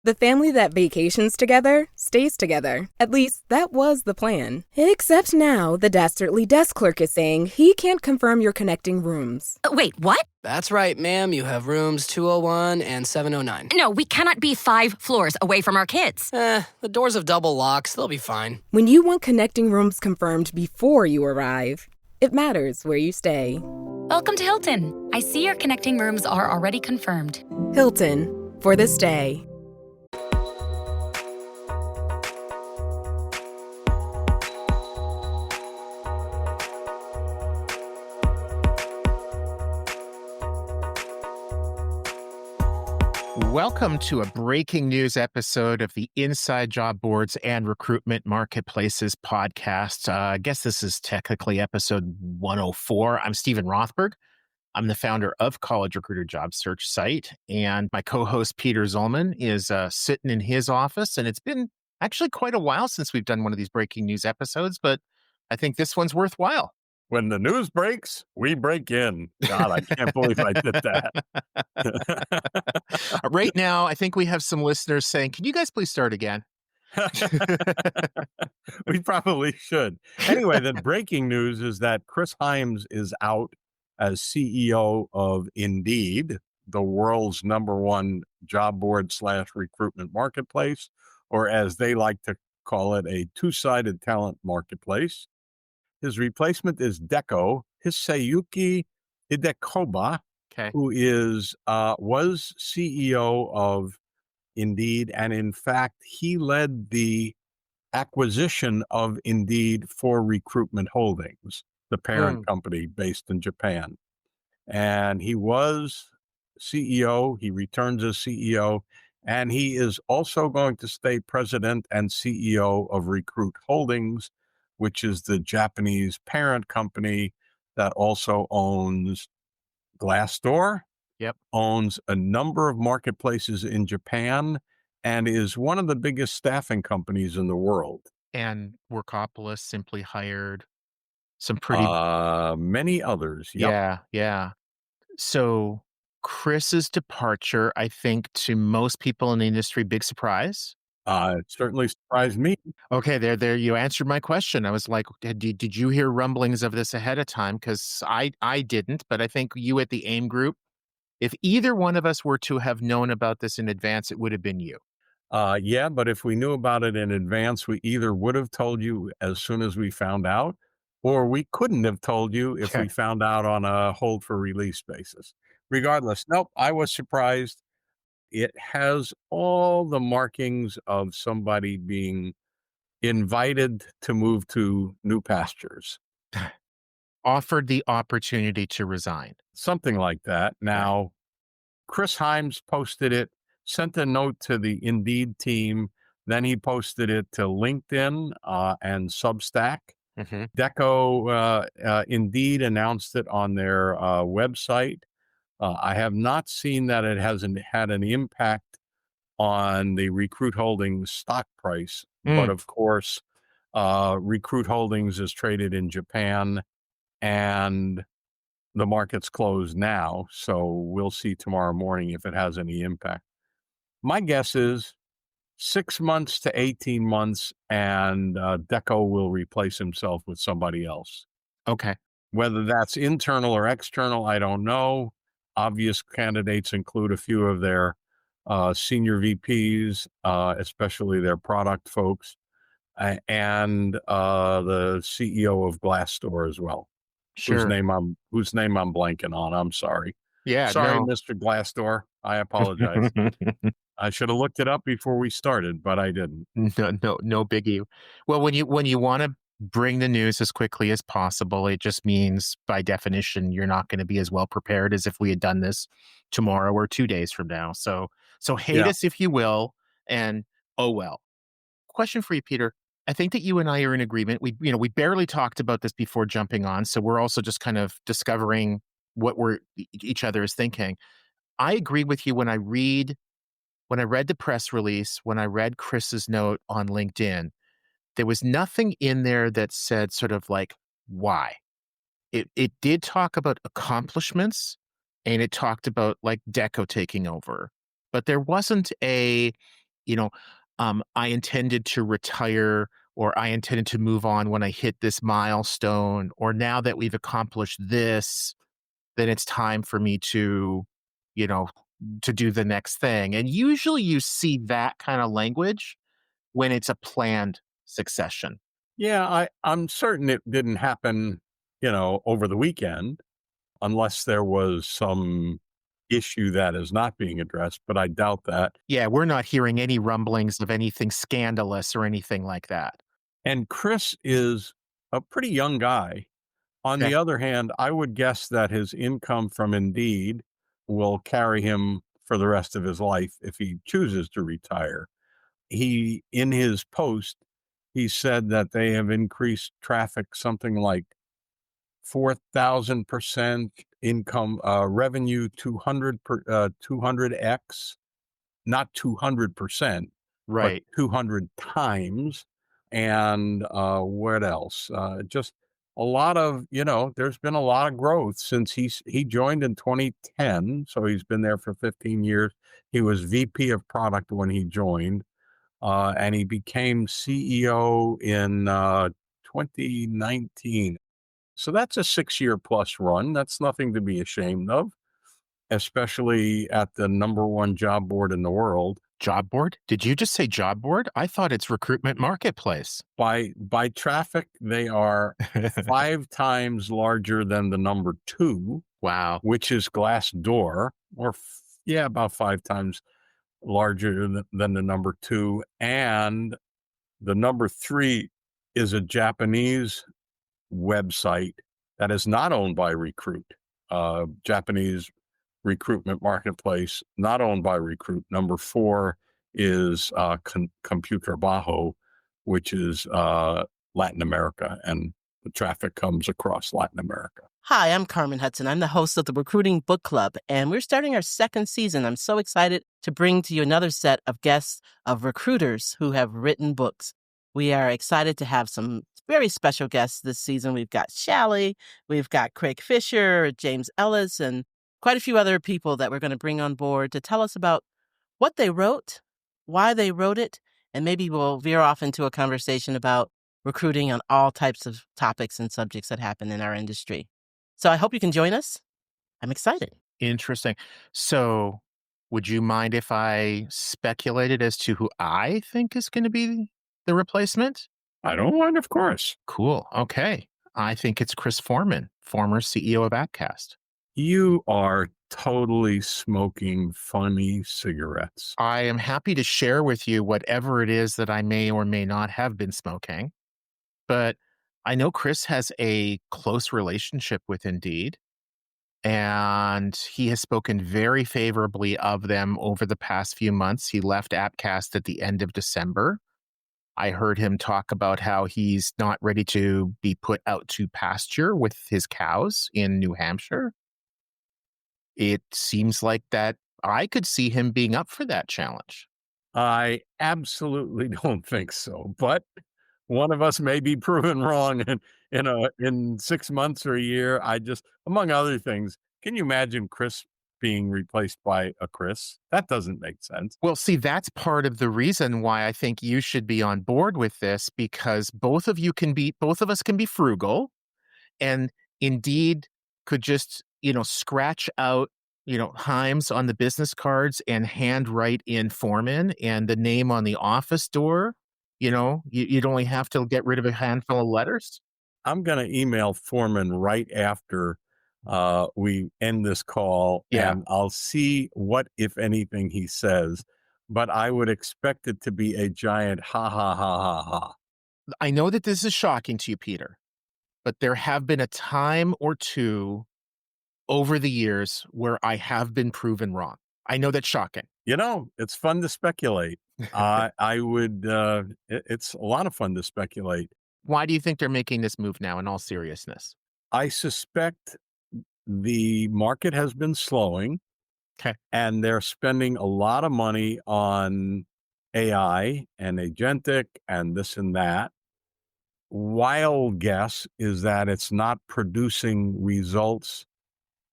The family that vacations together stays together. At least, that was the plan. Except now, the dastardly desk clerk is saying he can't confirm your connecting rooms. Wait, what? That's right, ma'am. You have rooms 201 and 709. No, we cannot be 5 floors away from our kids. The doors have double locks. They'll be fine. When you want connecting rooms confirmed before you arrive, it matters where you stay. Welcome to Hilton. I see your connecting rooms are already confirmed. Hilton, for the stay. Welcome to a breaking news episode of the Inside Job Boards and Recruitment Marketplaces podcast. I guess this is technically episode 104. I'm Stephen Rothberg. I'm the founder of College Recruiter Job Search Site, and my co-host Peter Zollman is sitting in his office, and it's been actually quite a while since we've done one of these breaking news episodes, but I think this one's worthwhile. When the news breaks, we break in. God, I can't believe I did that. Right now, I think we have some listeners saying, can you guys please start again? We probably should. Anyway, the breaking news is that Chris Hyams is out as CEO of Indeed, the world's #1 job board / recruitment marketplace, or as they like to call it, a two-sided talent marketplace. His replacement is Deko, Hisayuki Idekoba, who was CEO of Indeed, and in fact, he led the acquisition of Indeed for Recruitment Holdings, the parent company based in Japan. And he was CEO, he returns as CEO, and he is also going to stay president and CEO of Recruit Holdings, which is the Japanese parent company that also owns Glassdoor, owns a number of marketplaces in Japan, and is one of the biggest staffing companies in the world. And Workopolis simply hired some pretty... many others. Yep. Yeah. So Chris's departure, I think to most people in the industry, big surprise. It certainly surprised me. Okay, there you answered my question. I was like, did you hear rumblings of this ahead of time? Because I didn't, but I think you at the AIM group, if either one of us were to have known about this in advance, it would have been you. Yeah, but if we knew about it in advance, we either would have told you as soon as we found out, or we couldn't have told you if we found out on a hold for release basis. Regardless, nope, I was surprised. It has all the markings of somebody being invited to move to new pastures. Offered the opportunity to resign. Something like that. Now, Chris Hyams posted it, sent a note to the Indeed team. Then he posted it to LinkedIn and Substack. Deko, Indeed announced it on their website. I have not seen that it hasn't had an impact on the Recruit Holdings stock price. But of course, Recruit Holdings is traded in Japan and the market's closed now. So we'll see tomorrow morning if it has any impact. My guess is 6 months to 18 months and Deko will replace himself with somebody else. Okay. Whether that's internal or external, I don't know. Obvious candidates include a few of their senior VPs, especially their product folks, and the CEO of Glassdoor as well. Whose name I'm blanking on. I'm sorry. Sorry, Mr. Glassdoor. I apologize. I should have looked it up before we started, but I didn't. No biggie. Well, when you want to bring the news as quickly as possible, it just means by definition you're not going to be as well prepared as if we had done this tomorrow or 2 days from now. So hate us if you will, and oh well. Question for you, Peter. I think that you and I are in agreement. We barely talked about this before jumping on, so we're also just kind of discovering what each other is thinking. I agree with you when I read the press release, when I read Chris's note on LinkedIn. There was nothing in there that said sort of like, why? It did talk about accomplishments, and it talked about like Deko taking over. But there wasn't a I intended to retire or I intended to move on when I hit this milestone, or now that we've accomplished this, then it's time for me you know, to do the next thing. And usually you see that kind of language when it's a planned succession. Yeah, I'm certain it didn't happen, over the weekend, unless there was some issue that is not being addressed, but I doubt that. Yeah, we're not hearing any rumblings of anything scandalous or anything like that. And Chris is a pretty young guy. On Okay. the other hand, I would guess that his income from Indeed will carry him for the rest of his life if he chooses to retire. In his post, he said that they have increased traffic something like 4,000% income, revenue 200x, not 200%, but Right. 200 times. And what else? Just a lot of, there's been a lot of growth since he joined in 2010. So he's been there for 15 years. He was VP of product when he joined, and he became CEO in 2019. So that's a 6-year plus run. That's nothing to be ashamed of, especially at the number one job board in the world. Job board? Did you just say job board? I thought it's recruitment marketplace. By traffic, they are 5 times larger than the number 2, Wow. which is Glassdoor, about 5 times larger than the number 2. And the number 3 is a Japanese website that is not owned by Recruit. Japanese recruitment marketplace, not owned by Recruit. Number 4 is Computer Bajo, which is Latin America, and the traffic comes across Latin America. Hi, I'm Carmen Hudson. I'm the host of the Recruiting Book Club, and we're starting our 2nd season. I'm so excited to bring to you another set of guests of recruiters who have written books. We are excited to have some very special guests this season. We've got Shally, we've got Craig Fisher, James Ellis, and quite a few other people that we're going to bring on board to tell us about what they wrote, why they wrote it, and maybe we'll veer off into a conversation about recruiting on all types of topics and subjects that happen in our industry. So I hope you can join us. I'm excited. Interesting. So, would you mind if I speculated as to who I think is going to be the replacement? I don't mind, of course. Cool. Okay. I think it's Chris Foreman, former CEO of Appcast. You are totally smoking funny cigarettes. I am happy to share with you whatever it is that I may or may not have been smoking, but I know Chris has a close relationship with Indeed, and he has spoken very favorably of them over the past few months. He left Appcast at the end of December. I heard him talk about how he's not ready to be put out to pasture with his cows in New Hampshire. It seems like that I could see him being up for that challenge. I absolutely don't think so, but one of us may be proven wrong in 6 months or a year. Among other things, can you imagine Chris being replaced by a Chris? That doesn't make sense. Well, see, that's part of the reason why I think you should be on board with this, because both of us can be frugal, and Indeed could just, scratch out, Hyams on the business cards and hand write in Foreman and the name on the office door. You'd only have to get rid of a handful of letters. I'm going to email Foreman right after we end this call, Yeah. and I'll see what, if anything, he says. But I would expect it to be a giant ha ha ha ha ha. I know that this is shocking to you, Peter, but there have been a time or two over the years where I have been proven wrong. I know that's shocking. It's fun to speculate. I would, it's a lot of fun to speculate. Why do you think they're making this move now, in all seriousness? I suspect the market has been slowing. Okay. And they're spending a lot of money on AI and agentic and this and that. Wild guess is that it's not producing results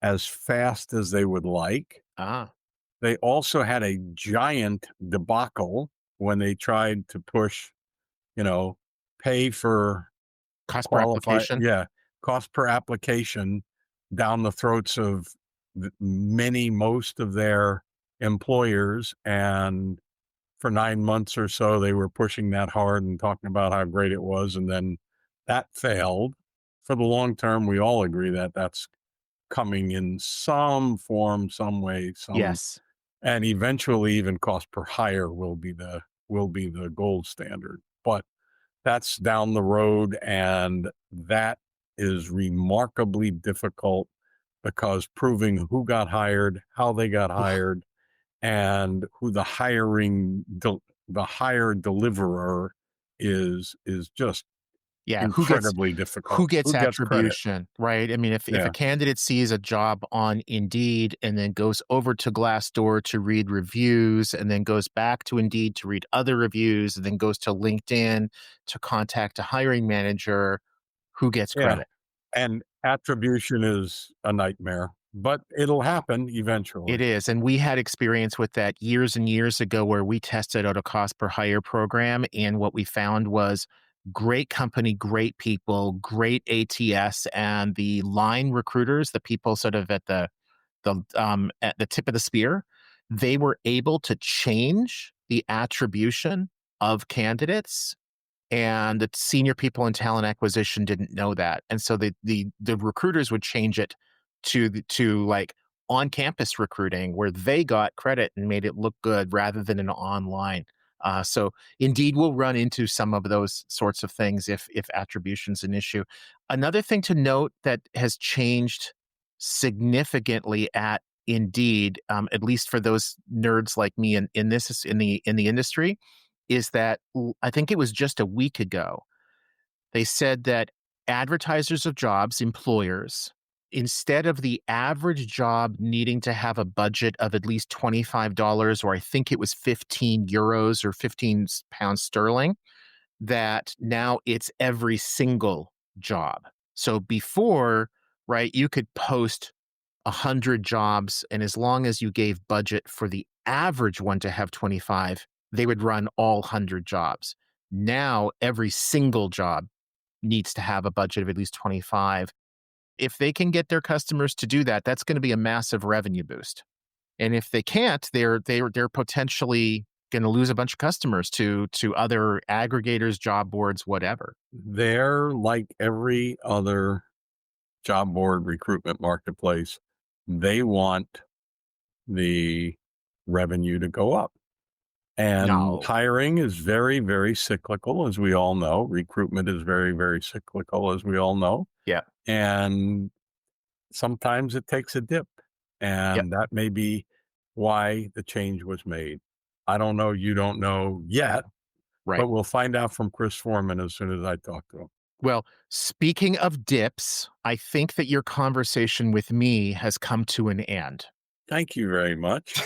as fast as they would like. Ah. They also had a giant debacle when they tried to push, pay for Cost per application. cost per application down the throats of most of their employers. And for 9 months or so, they were pushing that hard and talking about how great it was. And then that failed. For the long term, we all agree that that's coming in some form, some way, Yes. and eventually even cost per hire will be the gold standard. But that's down the road, and that is remarkably difficult because proving who got hired, how they got hired, and who the hire deliverer is just Yeah, incredibly difficult. who gets Who gets credit? attribution, right? I mean, if a Yeah. candidate sees a job on Indeed and then goes over to Glassdoor to read reviews and then goes back to Indeed to read other reviews and then goes to LinkedIn to contact a hiring manager, who gets Yeah. credit? And attribution is a nightmare, but it'll happen eventually. It is. And we had experience with that years and years ago where we tested out a cost per hire program. And what we found was great company, great people, great ATS, and the line recruiters, the people sort of at the tip of the spear, they were able to change the attribution of candidates, and the senior people in talent acquisition didn't know that. And so the recruiters would change it to like on-campus recruiting where they got credit and made it look good rather than an online. So Indeed will run into some of those sorts of things if attribution's an issue. Another thing to note that has changed significantly at Indeed, at least for those nerds like me in the industry, is that I think it was just a week ago, they said that advertisers of jobs, employers, instead of the average job needing to have a budget of at least $25, or I think it was 15 euros or 15 pounds sterling, that now it's every single job. So before, right, you could post 100 jobs, and as long as you gave budget for the average one to have 25, they would run all 100 jobs. Now, every single job needs to have a budget of at least 25. If they can get their customers to do that, that's going to be a massive revenue boost. And if they can't, they're potentially going to lose a bunch of customers to other aggregators, job boards, whatever. They're like every other job board recruitment marketplace. They want the revenue to go up. And No. hiring is very, very cyclical, as we all know. Recruitment is very, very cyclical, as we all know. Yeah. And sometimes it takes a dip. And that may be why the change was made. I don't know. You don't know yet. Right. But we'll find out from Chris Foreman as soon as I talk to him. Well, speaking of dips, I think that your conversation with me has come to an end. Thank you very much.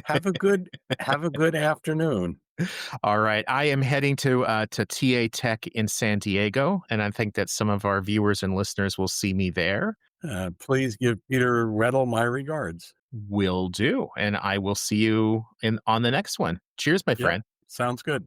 Have a good afternoon. All right. I am heading to TA Tech in San Diego, and I think that some of our viewers and listeners will see me there. Please give Peter Weddle my regards. Will do. And I will see you on the next one. Cheers, my friend. Sounds good.